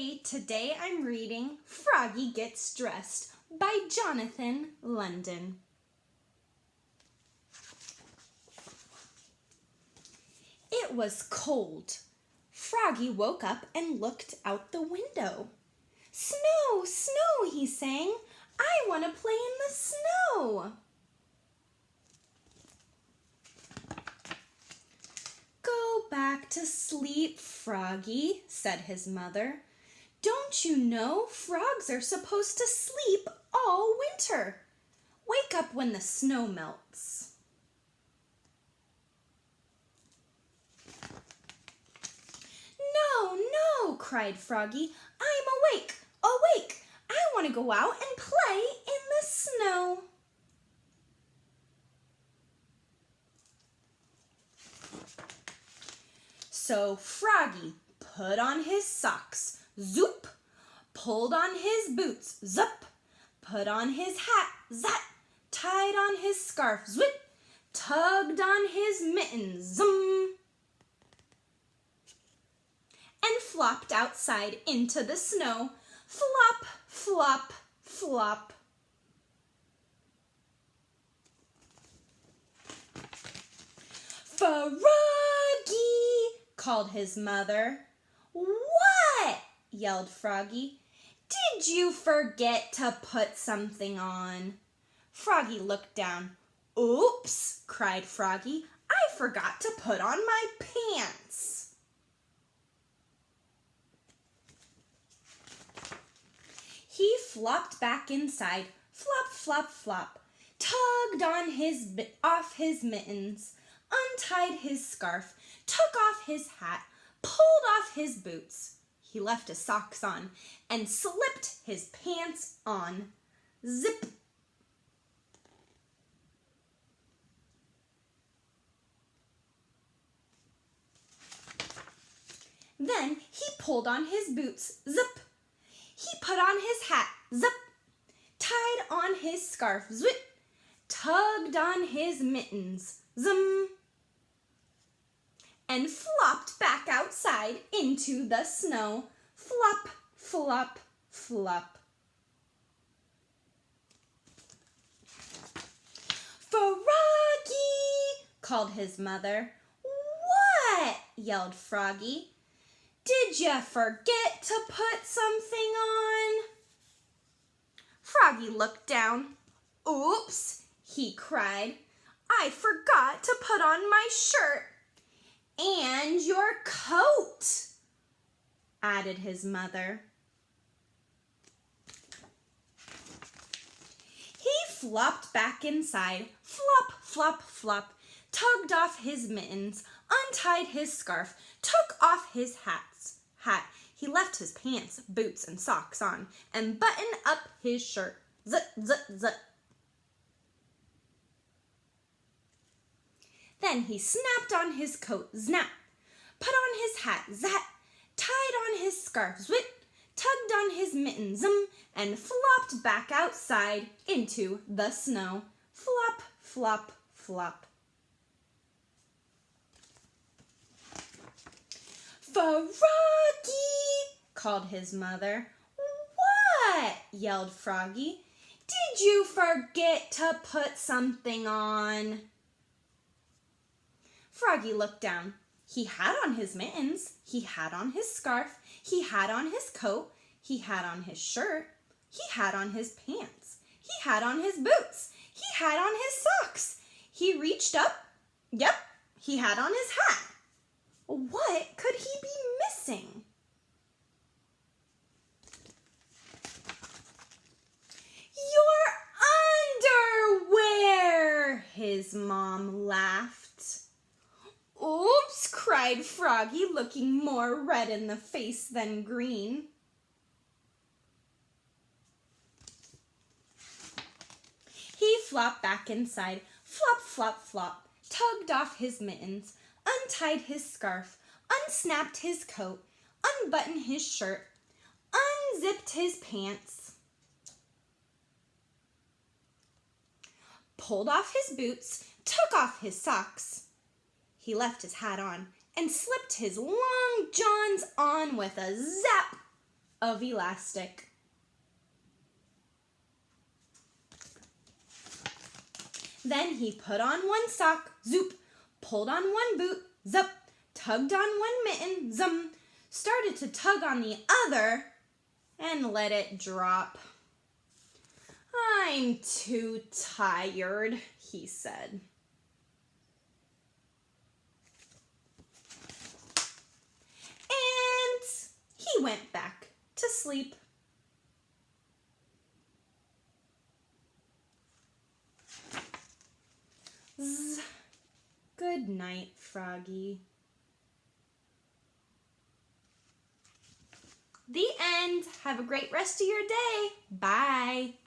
Today I'm reading Froggy Gets Dressed by Jonathan London. It was cold. Froggy woke up and looked out the window. "Snow, snow," he sang. "I want to play in the snow." "Go back to sleep, Froggy," said his mother. "Don't you know frogs are supposed to sleep all winter? Wake up when the snow melts." "No, no," cried Froggy. "I'm awake, awake. I want to go out and play in the snow." So Froggy put on his socks, zoop, pulled on his boots, zup, put on his hat, zap, tied on his scarf, zwip, tugged on his mittens, zum, and flopped outside into the snow, flop, flop, flop. "Froggy!" called his mother. "What?" yelled Froggy. "Did you forget to put something on?" Froggy looked down. "Oops," cried Froggy. "I forgot to put on my pants." He flopped back inside, flop, flop, flop, tugged on off his mittens, untied his scarf, took off his hat, pulled off his boots. He left his socks on and slipped his pants on. Zip! Then he pulled on his boots. Zip! He put on his hat. Zip! Tied on his scarf. Zwip! Tugged on his mittens. Zum! And flopped back outside into the snow. Flop, flop, flop. "Froggy!" called his mother. "What?" yelled Froggy. "Did you forget to put something on?" Froggy looked down. "Oops," he cried. "I forgot to put on my shirt." "And your coat," added his mother. He flopped back inside, flop, flop, flop, tugged off his mittens, untied his scarf, took off his hat. He left his pants, boots, and socks on, and buttoned up his shirt. Zip, zip, zip. Then he snapped on his coat, snap, put on his hat, zap, tied on his scarf, zwip, tugged on his mittens, zum, and flopped back outside into the snow. Flop, flop, flop. "Froggy!" called his mother. "What?" yelled Froggy. "Did you forget to put something on?" Froggy looked down. He had on his mittens, he had on his scarf, he had on his coat, he had on his shirt, he had on his pants, he had on his boots, he had on his socks. He reached up, yep, he had on his hat. What could he be missing? "Your underwear!" his mom laughed. "Oops," cried Froggy, looking more red in the face than green. He flopped back inside, flop, flop, flop, tugged off his mittens, untied his scarf, unsnapped his coat, unbuttoned his shirt, unzipped his pants, pulled off his boots, took off his socks. He left his hat on and slipped his long johns on with a zap. of elastic. Then he put on one sock, zoop, pulled on one boot, zup, tugged on one mitten, zum, started to tug on the other, and let it drop. "I'm too tired," he said. And he went back to sleep. Zzz. Good night, Froggy. The end. Have a great rest of your day. Bye.